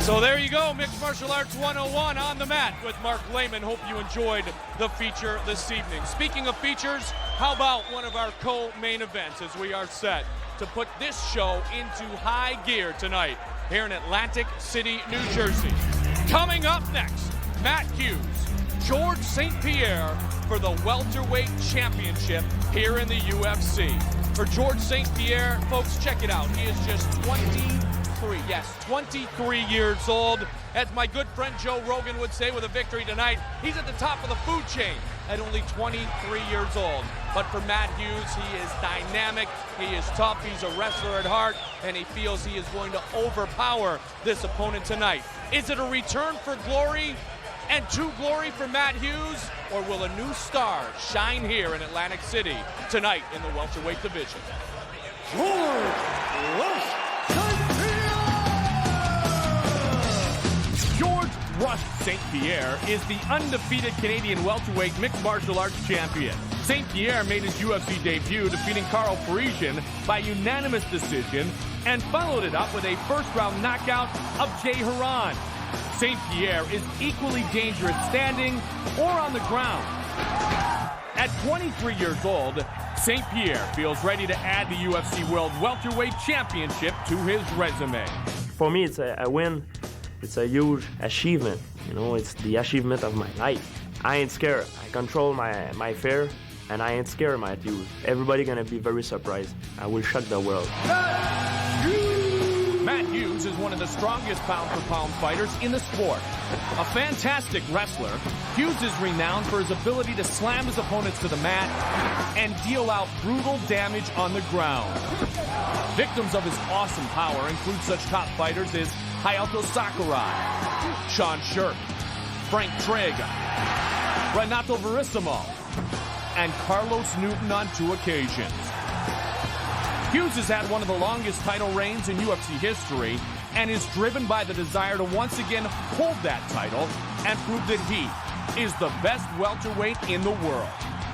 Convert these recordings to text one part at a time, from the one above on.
So there you go, Mixed Martial Arts 101 on the mat with Mark Lehman. Hope you enjoyed the feature this evening. Speaking of features, how about one of our co-main events as we are set to put this show into high gear tonight here in Atlantic City, New Jersey. Coming up next, Matt Hughes, George St. Pierre for the welterweight championship here in the UFC. For George St. Pierre, folks, check it out. He is just 23 years old. As my good friend Joe Rogan would say with a victory tonight, he's at the top of the food chain at only 23 years old. But for Matt Hughes, he is dynamic, he is tough, he's a wrestler at heart, and he feels he is going to overpower this opponent tonight. Is it a return for glory and to glory for Matt Hughes, or will a new star shine here in Atlantic City tonight in the welterweight division? George Rush St. Pierre is the undefeated Canadian welterweight mixed martial arts champion. St. Pierre made his UFC debut defeating Carl Parisian by unanimous decision and followed it up with a first-round knockout of Jay Haran. St. Pierre is equally dangerous standing or on the ground. At 23 years old, St. Pierre feels ready to add the UFC World Welterweight Championship to his resume. For me, it's a win. It's a huge achievement. You know, it's the achievement of my life. I ain't scared. I control my fear, and I ain't scared of my Hughes. Everybody gonna be very surprised. I will shock the world. Matt Hughes is one of the strongest pound-for-pound fighters in the sport. A fantastic wrestler, Hughes is renowned for his ability to slam his opponents to the mat and deal out brutal damage on the ground. Victims of his awesome power include such top fighters as Hayato Sakurai, Sean Shirk, Frank Trega, Renato Verissimo, and Carlos Newton on 2 occasions. Hughes has had one of the longest title reigns in UFC history and is driven by the desire to once again hold that title and prove that he is the best welterweight in the world.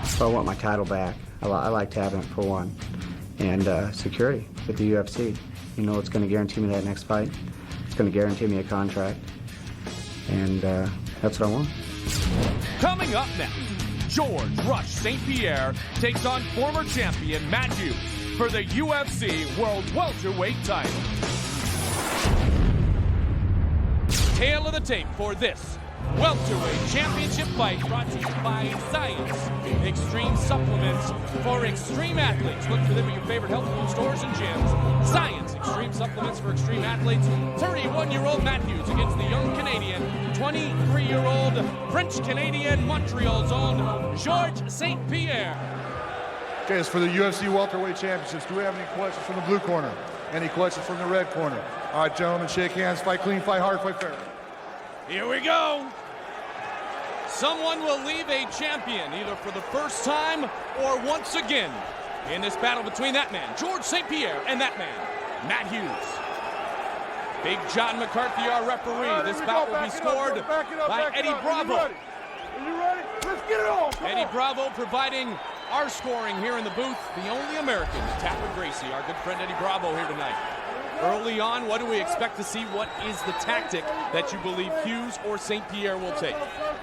So I want my title back. I like to have it for one. And security with the UFC. You know, it's going to guarantee me that next fight. It's going to guarantee me a contract. And that's what I want. Coming up next, George Rush St. Pierre takes on former champion Matt Hughes for the UFC World Welterweight title. Tail of the tape for this welterweight championship fight, brought to you by Science Extreme Supplements for extreme athletes. Look for them at your favorite health food stores and gyms. Science Extreme Supplements for extreme athletes. 31-year-old Matt Hughes against the young Canadian, 23-year-old French-Canadian, Montreal's own George St. Pierre. Okay, it's for the UFC Welterweight Championships. Do we have any questions from the blue corner? Any questions from the red corner? All right, gentlemen, shake hands. Fight clean, fight hard, fight fair. Here we go. Someone will leave a champion either for the first time or once again in this battle between that man, George St. Pierre, and that man, Matt Hughes. Big John McCarthy, our referee. This bout will be scored by Eddie Bravo. Are you ready? Let's get it on. Eddie Bravo providing our scoring here in the booth. The only American to tackle Gracie, our good friend Eddie Bravo here tonight. Early on, what do we expect to see? What is the tactic that you believe Hughes or St. Pierre will take?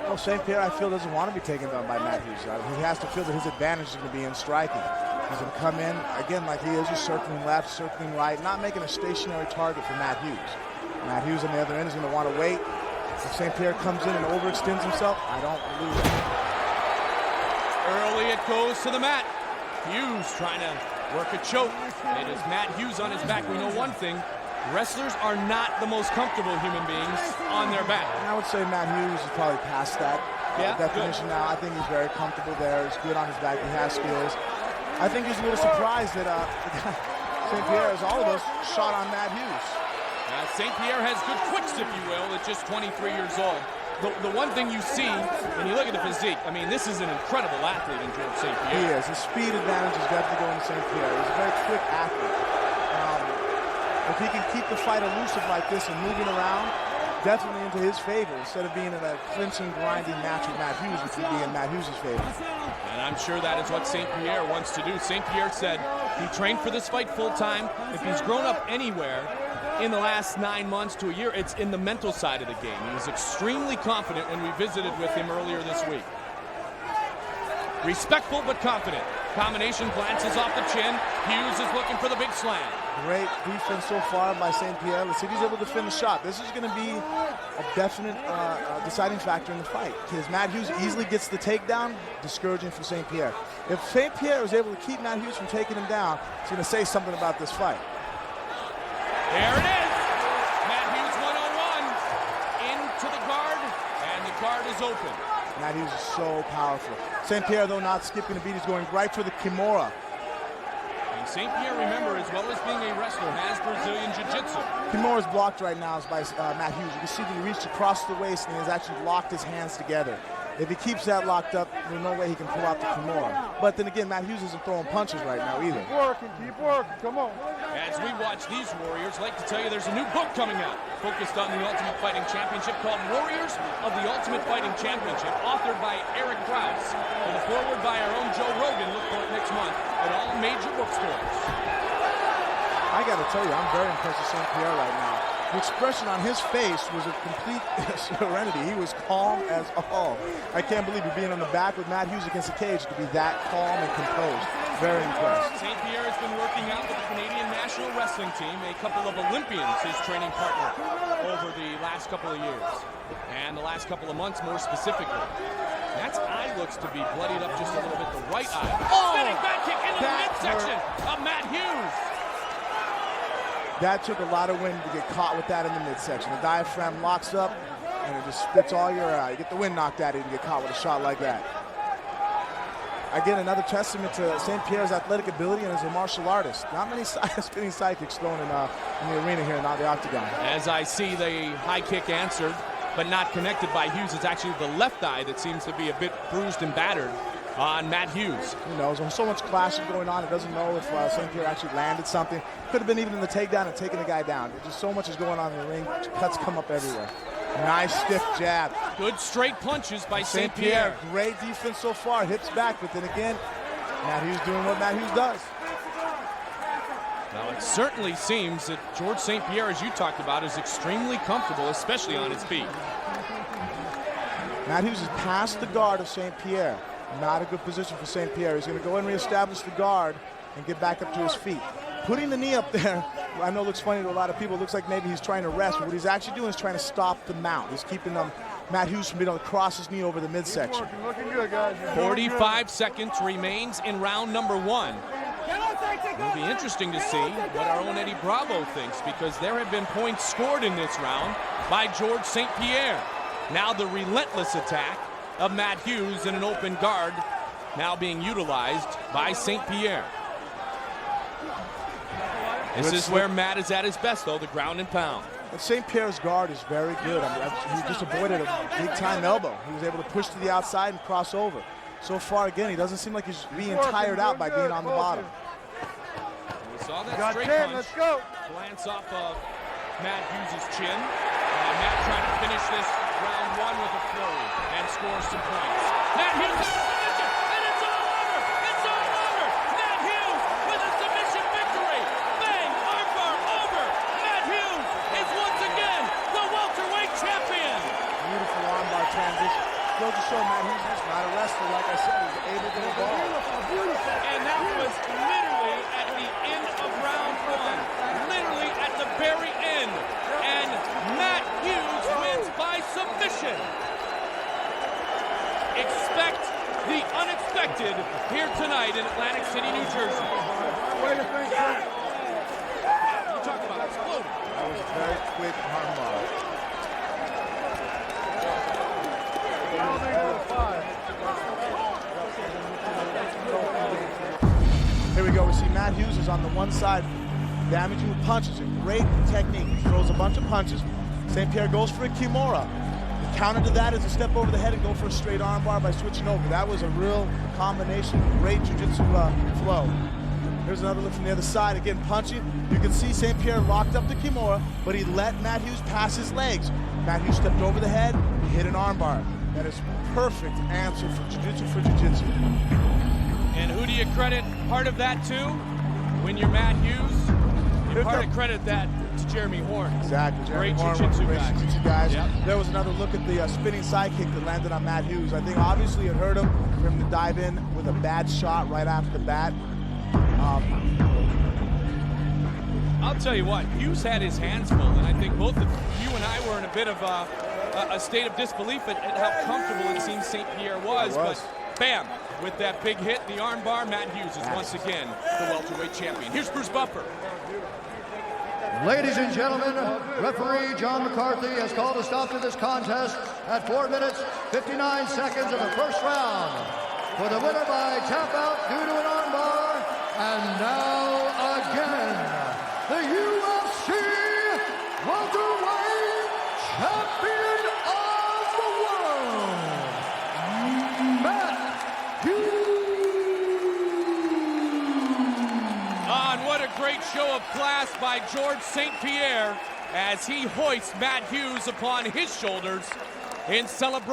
Well, St. Pierre, I feel, doesn't want to be taken down by Matt Hughes. He has to feel that his advantage is going to be in striking. He's going to come in, again, like he is, just circling left, circling right, not making a stationary target for Matt Hughes. Matt Hughes on the other end is going to want to wait. If St. Pierre comes in and overextends himself, I don't believe it. Early it goes to the mat. Hughes trying to work a choke. It is Matt Hughes on his back. We know one thing. Wrestlers are not the most comfortable human beings on their back. And I would say Matt Hughes is probably past that definition now. I think he's very comfortable there. He's good on his back. He has skills. I think he's a little surprised that St. Pierre, as all of us, shot on Matt Hughes. St. Pierre has good quicks, if you will, at just 23 years old. The one thing you see when you look at the physique, I mean, this is an incredible athlete in George St. Pierre. He is. His speed advantage is definitely going to St. Pierre. He's a very quick athlete. If he can keep the fight elusive like this and moving around, definitely into his favor, instead of being in a clinching, grinding match with Matt Hughes, which would be in Matt Hughes' favor. And I'm sure that is what St. Pierre wants to do. St. Pierre said he trained for this fight full-time. If he's grown up anywhere, in the last 9 months to a year, it's in the mental side of the game. He was extremely confident when we visited with him earlier this week. Respectful but confident. Combination glances off the chin. Hughes is looking for the big slam. Great defense so far by St. Pierre. Let's see if he's able to defend the shot. This is going to be a definite deciding factor in the fight, because Matt Hughes easily gets the takedown, discouraging for St. Pierre. If St. Pierre is able to keep Matt Hughes from taking him down, it's going to say something about this fight. There it is. Matt Hughes 1-on-1 into the guard, and the guard is open. Matt Hughes is so powerful. St. Pierre, though, not skipping a beat. He's going right for the Kimura. And St. Pierre, remember, as well as being a wrestler, has Brazilian Jiu-Jitsu. Kimura's blocked right now by Matt Hughes. You can see that he reached across the waist and he has actually locked his hands together. If he keeps that locked up, there's no way he can pull out the Kimura. But then again, Matt Hughes isn't throwing punches right now either. Keep working, come on. As we watch these warriors, I'd like to tell you there's a new book coming out focused on the Ultimate Fighting Championship called Warriors of the Ultimate Fighting Championship, authored by Eric Krause, with a foreword by our own Joe Rogan. Look for it next month at all major bookstores. I got to tell you, I'm very impressed with St. Pierre right now. The expression on his face was a complete serenity. He was calm as all. I can't believe it, being on the back with Matt Hughes against the cage, to be that calm and composed. Very impressed. St. Pierre has been working out with the Canadian national wrestling team, a couple of Olympians, his training partner, over the last couple of years. And the last couple of months, more specifically. Matt's eye looks to be bloodied up just a little bit, the right eye. Spinning back kick into the midsection of Matt Hughes. That took a lot of wind to get caught with that in the midsection. The diaphragm locks up, and it just spits all your you get the wind knocked out of you and get caught with a shot like that. Again, another testament to St. Pierre's athletic ability and as a martial artist. Not many spinning side kicks thrown in the arena here, not the octagon. As I see the high kick answered, but not connected by Hughes. It's actually the left eye that seems to be a bit bruised and battered on Matt Hughes. Who knows? There's so much clashing going on, it doesn't know if St. Pierre actually landed something. Could have been even in the takedown and taking the guy down. There's just so much is going on in the ring. Cuts come up everywhere. Nice stiff jab. Good straight punches by St. Pierre. Great defense so far. Hips back, but then again, Matt Hughes doing what Matt Hughes does. Now, it certainly seems that George St. Pierre, as you talked about, is extremely comfortable, especially on his feet. Matt Hughes is past the guard of St. Pierre. Not a good position for St. Pierre. He's going to go and reestablish the guard and get back up to his feet. Putting the knee up there, I know looks funny to a lot of people. It looks like maybe he's trying to rest, but what he's actually doing is trying to stop the mount. He's keeping Matt Hughes from being able to cross his knee over the midsection. Looking good, guys. 45 seconds remains in round number 1. It'll be interesting to see what our own Eddie Bravo thinks, because there have been points scored in this round by George St. Pierre. Now the relentless attack of Matt Hughes in an open guard, now being utilized by St. Pierre. This is where Matt is at his best, though, the ground and pound. St. Pierre's guard is very good. He just avoided a big-time elbow. He was able to push to the outside and cross over. So far, again, he doesn't seem like he's being tired out by being on the bottom. We saw that straight punch glance off of Matt Hughes' chin. Matt trying to finish this round 1 with a flurry and score some points. Matt Hughes with a submission, and it's all over! It's all over! Matt Hughes with a submission victory! Bang! Armbar over! Matt Hughes is once again the welterweight champion! Beautiful armbar transition. Goes to show Matt Hughes is not a wrestler, like I said. He's able to evolve. And that was literally at the end of round 1. Literally at the very end. And Matt Hughes wins by submission. Expect the unexpected here tonight in Atlantic City, New Jersey. You talk about exploding. That was a very quick armbar. Here we go. We see Matt Hughes is on the one side, damaging with punches and great technique. He throws a bunch of punches. St. Pierre goes for a Kimura. The counter to that is a step over the head and go for a straight armbar by switching over. That was a real combination, great jiu-jitsu flow. Here's another look from the other side. Again, punching. You can see St. Pierre locked up the Kimura, but he let Matt Hughes pass his legs. Matt Hughes stepped over the head, hit an armbar. That is perfect answer for jiu-jitsu for jiu-jitsu. And who do you credit part of that to? When you're Matt Hughes, You hard to credit that to Jeremy Horn. Exactly. Jeremy Great Horn, jiu-jitsu great guy. jiu-jitsu guys. Yep. There was another look at the spinning side kick that landed on Matt Hughes. I think obviously it hurt him for him to dive in with a bad shot right after the bat. I'll tell you what, Hughes had his hands full, and I think both of you and I were in a bit of a state of disbelief at how comfortable it seems St. Pierre was. But bam, with that big hit, the arm bar, Matt Hughes is once again the welterweight champion. Here's Bruce Buffer. Ladies and gentlemen, referee John McCarthy has called a stop to this contest at 4 minutes, 59 seconds of the first round. For the winner by tap out due to an arm bar, and now again, the UFC welterweight champion of the world, Matt Hughes. And what a great show of class by George St. Pierre as he hoists Matt Hughes upon his shoulders in celebration.